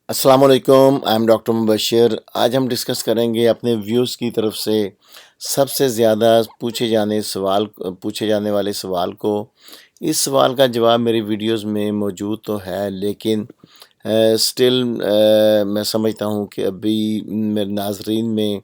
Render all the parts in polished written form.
अस्सलाम वालेकुम, I am doctor Mubashar. आज हम डिस्कस करेंगे अपने व्यूज़ की तरफ से सबसे ज़्यादा पूछे जाने वाले सवाल को। इस सवाल का जवाब मेरी वीडियोस में मौजूद तो है, लेकिन स्टिल मैं समझता हूँ कि अभी मेरे नाज़रीन में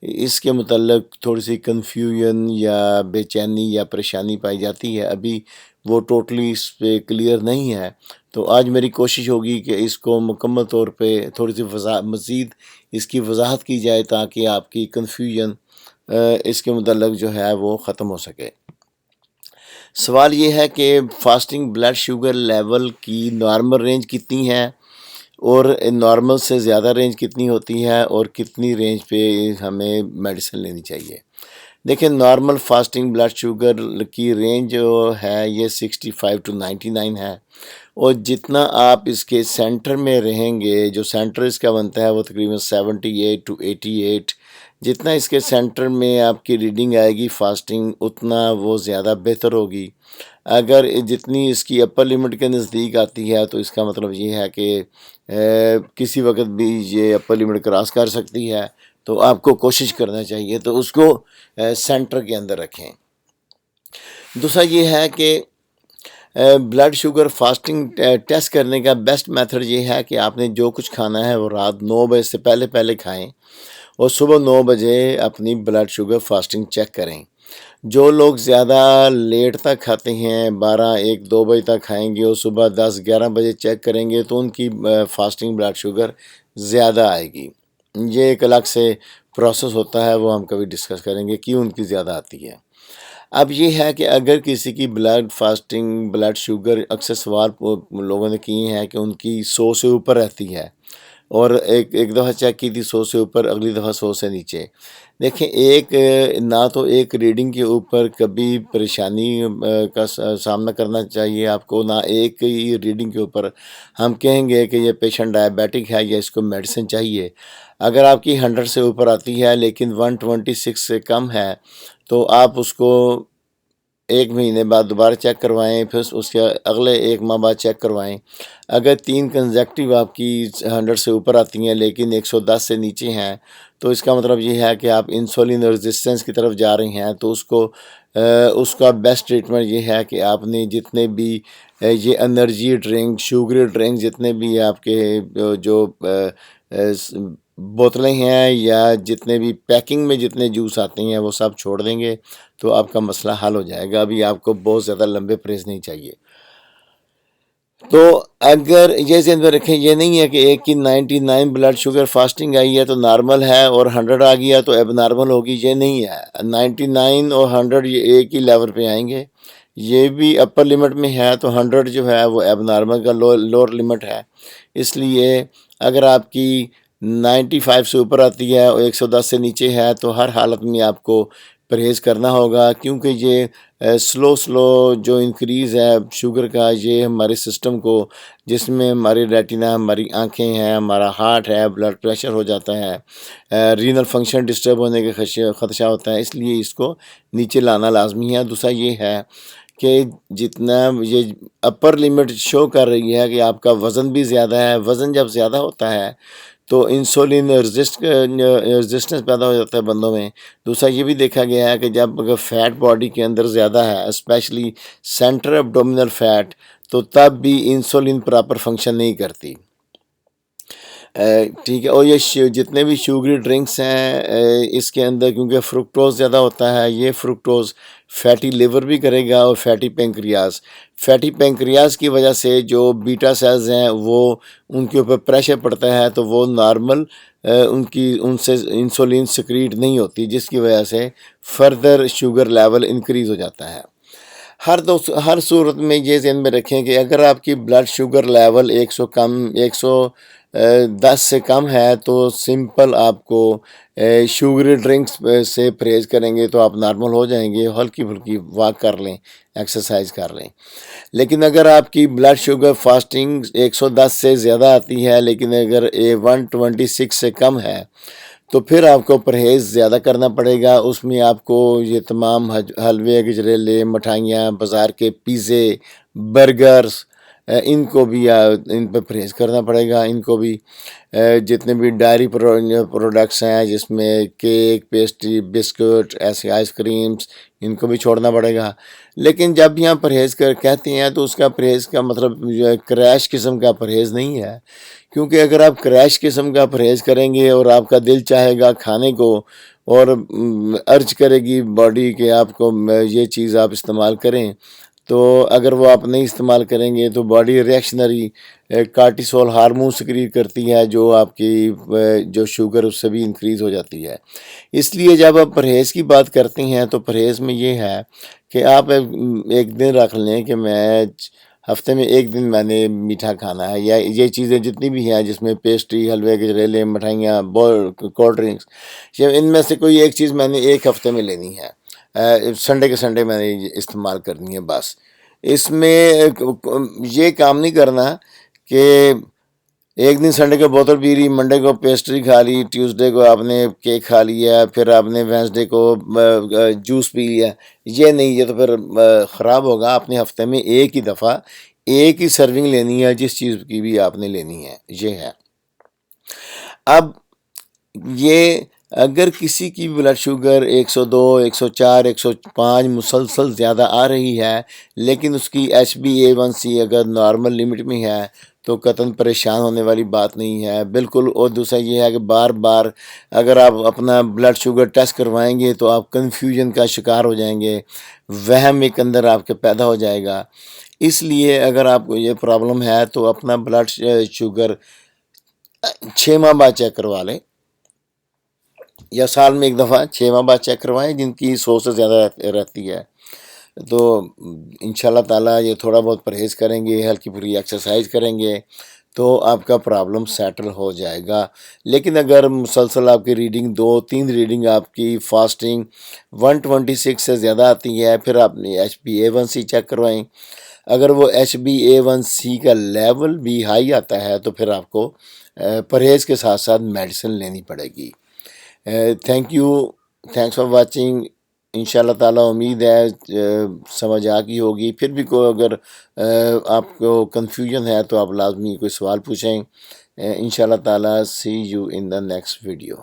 इसके मुतल्लिक़ थोड़ी सी कन्फ्यूजन या बेचैनी या परेशानी पाई जाती है। अभी वो टोटली इस पे क्लियर नहीं है। तो आज मेरी कोशिश होगी कि इसको मुकम्मल तौर पे थोड़ी सी मज़ीद इसकी वजाहत की जाए, ताकि आपकी कन्फ्यूजन इसके मुतल्लिक़ जो है वो ख़त्म हो सके। सवाल ये है कि फास्टिंग ब्लड शुगर लेवल की नॉर्मल रेंज कितनी है, और नॉर्मल से ज़्यादा रेंज कितनी होती है, और कितनी रेंज पे हमें मेडिसिन लेनी चाहिए। देखिए, नॉर्मल फास्टिंग ब्लड शुगर की रेंज जो है ये 65 टू 99 है, और जितना आप इसके सेंटर में रहेंगे, जो सेंटर इसका बनता है वो तकरीबन 78 टू 88, जितना इसके सेंटर में आपकी रीडिंग आएगी फास्टिंग, उतना वो ज़्यादा बेहतर होगी। अगर जितनी इसकी अपर लिमिट के नज़दीक आती है तो इसका मतलब ये है कि किसी वक्त भी ये अपर लिमिट क्रॉस कर सकती है, तो आपको कोशिश करना चाहिए तो उसको सेंटर के अंदर रखें। दूसरा ये है कि ब्लड शुगर फास्टिंग टेस्ट करने का बेस्ट मेथड ये है कि आपने जो कुछ खाना है वो रात 9 बजे से पहले पहले खाएं, और सुबह 9 बजे अपनी ब्लड शुगर फास्टिंग चेक करें। जो लोग ज़्यादा लेट तक खाते हैं, 12, 1, 2 बजे तक खाएंगे और सुबह 10, 11 बजे चेक करेंगे, तो उनकी फास्टिंग ब्लड शुगर ज़्यादा आएगी। ये एक अलग से प्रोसेस होता है, वो हम कभी डिस्कस करेंगे क्यों उनकी ज़्यादा आती है। अब ये है कि अगर किसी की ब्लड शुगर, अक्सर सवाल लोगों ने किए हैं कि उनकी 100 से ऊपर रहती है, और एक दफ़ा चेक की थी 100 से ऊपर, अगली दफ़ा 100 से नीचे। देखें, ना तो एक रीडिंग के ऊपर कभी परेशानी का सामना करना चाहिए आपको, ना एक ही रीडिंग के ऊपर हम कहेंगे कि ये पेशेंट डायबिटिक है या इसको मेडिसिन चाहिए। अगर आपकी 100 से ऊपर आती है लेकिन 126 से कम है, तो आप उसको 1 महीने बाद दोबारा चेक करवाएं, फिर उसके अगले 1 माह बाद चेक करवाएं। अगर 3 कंसेक्टिव आपकी 100 से ऊपर आती हैं लेकिन 110 से नीचे हैं, तो इसका मतलब ये है कि आप इंसुलिन रेजिस्टेंस की तरफ जा रही हैं। तो उसका बेस्ट ट्रीटमेंट ये है कि आपने जितने भी ये एनर्जी ड्रिंक, शुगरी ड्रिंक, जितने भी आपके जो बोतलें हैं या जितने भी पैकिंग में जितने जूस आते हैं वो सब छोड़ देंगे, तो आपका मसला हल हो जाएगा। अभी आपको बहुत ज़्यादा लंबे परहेज़ नहीं चाहिए। तो अगर ये ज़हन में रखें, ये नहीं है कि एक की 99 ब्लड शुगर फास्टिंग आई है तो नॉर्मल है, और 100 आ गया तो अब नॉर्मल होगी, ये नहीं है। 99 और 100 ये एक ही लेवल पे आएंगे। ये भी अपर लिमिट में है, तो 100 जो है वो अब नॉर्मल का लोअर लिमिट है। इसलिए अगर आपकी 95 से ऊपर आती है और 110 से नीचे है, तो हर हालत में आपको परहेज़ करना होगा, क्योंकि ये स्लो जो इंक्रीज़ है शुगर का, ये हमारे सिस्टम को, जिसमें हमारी रेटिना, हमारी आँखें हैं, हमारा हार्ट है, ब्लड प्रेशर हो जाता है, रीनल फंक्शन डिस्टर्ब होने का खदशा होता है, इसलिए इसको नीचे लाना लाजमी है। दूसरा ये है कि जितना ये अपर लिमिट शो कर रही है कि आपका वज़न भी ज़्यादा है, वज़न जब ज़्यादा होता है तो इंसुलिन रेजिस्टेंस पैदा हो जाता है बंदों में। दूसरा ये भी देखा गया है कि जब अगर फैट बॉडी के अंदर ज़्यादा है, स्पेशली सेंटर एब्डोमिनल फैट, तो तब भी इंसुलिन प्रॉपर फंक्शन नहीं करती। ठीक है। और ये जितने भी शुगरी ड्रिंक्स हैं, इसके अंदर क्योंकि फ्रुक्टोज़ ज़्यादा होता है, ये फ्रुक्टोज़ फैटी लिवर भी करेगा और फैटी पेंक्रियाज की वजह से जो बीटा सेल्स हैं वो उनके ऊपर प्रेशर पड़ता है, तो वो नॉर्मल उनसे इंसुलिन सिक्रीट नहीं होती, जिसकी वजह से फर्दर शुगर लेवल इंक्रीज़ हो जाता है। हर सूरत में ये ज़हन में रखें कि अगर आपकी ब्लड शुगर लेवल 110 से कम है, तो सिंपल आपको शुगरी ड्रिंक्स से परहेज़ करेंगे तो आप नॉर्मल हो जाएंगे। हल्की फुल्की वॉक कर लें, एक्सरसाइज कर लें। लेकिन अगर आपकी ब्लड शुगर फास्टिंग 110 से ज़्यादा आती है लेकिन अगर 126 से कम है, तो फिर आपको परहेज़ ज़्यादा करना पड़ेगा। उसमें आपको ये तमाम हलवे, गजरेले, मिठाइयाँ, बाज़ार के पिज़्ज़े, बर्गर्स, ان کو بھی ان پہ پرہیز کرنا پڑے گا. ان کو بھی جتنے بھی ڈائری پروڈکٹس ہیں جس میں کیک، پیسٹری، بسکٹ، ایسے آئس کریمس، ان کو بھی چھوڑنا پڑے گا. لیکن جب یہاں پرہیز کہتے ہیں تو اس کا پرہیز کا مطلب جو ہے کریش قسم کا پرہیز نہیں ہے. کیونکہ اگر آپ کریش قسم کا پرہیز کریں گے اور آپ کا دل چاہے گا کھانے کو اور ارج کرے گی باڈی کہ آپ کو یہ چیز آپ استعمال کریں، تو اگر وہ آپ نہیں استعمال کریں گے تو body reactionary cortisol hormone secret کرتی ہے، جو آپ کی جو شوگر اس سے بھی انکریز ہو جاتی ہے. اس لیے جب آپ پرہیز کی بات کرتے ہیں تو پرہیز میں یہ ہے کہ آپ ایک دن رکھ لیں کہ میں ہفتے میں ایک دن میں نے میٹھا کھانا ہے، یا یہ چیزیں جتنی بھی ہیں جس میں پیسٹری، حلوے، گجریلے، مٹھائیاں، کولڈ ڈرنکس، ان میں سے کوئی ایک چیز میں نے ایک ہفتے میں لینی ہے، سنڈے کے سنڈے میں نے استعمال کرنی ہے. بس اس میں یہ کام نہیں کرنا کہ ایک دن سنڈے کو بوتل پی لی، منڈے کو پیسٹری کھا لی، ٹیوزڈے کو آپ نے کیک کھا لیا، پھر آپ نے وینسڈے کو جوس پی لیا. یہ نہیں، یہ تو پھر خراب ہوگا. آپ نے ہفتے میں ایک ہی دفعہ ایک ہی سرونگ لینی ہے جس چیز کی بھی آپ نے لینی ہے. یہ ہے. اب یہ اگر کسی کی بلڈ شوگر 102، 104، 105 مسلسل زیادہ آ رہی ہے، لیکن اس کی HbA1c اگر نارمل لمٹ میں ہے تو قطعاً پریشان ہونے والی بات نہیں ہے بالکل. اور دوسرا یہ ہے کہ بار بار اگر آپ اپنا بلڈ شوگر ٹیسٹ کروائیں گے تو آپ کنفیوژن کا شکار ہو جائیں گے، وہم ایک اندر آپ کے پیدا ہو جائے گا. اس لیے اگر آپ کو یہ پرابلم ہے تو اپنا بلڈ شوگر 6 ماہ بعد چیک کروا لیں، یا سال میں ایک دفعہ 6 ماہ بعد چیک کروائیں جن کی 100 سے زیادہ رہتی ہے. تو انشاءاللہ تعالیٰ یہ تھوڑا بہت پرہیز کریں گے، ہلکی پھلکی ایکسرسائز کریں گے تو آپ کا پرابلم سیٹل ہو جائے گا. لیکن اگر مسلسل آپ کی ریڈنگ 2-3 ریڈنگ آپ کی فاسٹنگ 126 سے زیادہ آتی ہے، پھر آپ نے HbA1c چیک کروائیں. اگر وہ HbA1c کا لیول بھی ہائی آتا ہے تو پھر آپ کو پرہیز کے ساتھ ساتھ میڈیسن لینی پڑے گی. Thank you, thanks for watching. انشاءاللہ تعالیٰ امید ہے سمجھ آ گئی ہوگی. پھر بھی کوئی اگر آپ کو کنفیوژن ہے تو آپ لازمی کوئی سوال پوچھیں. انشاءاللہ تعالیٰ see you in the next video.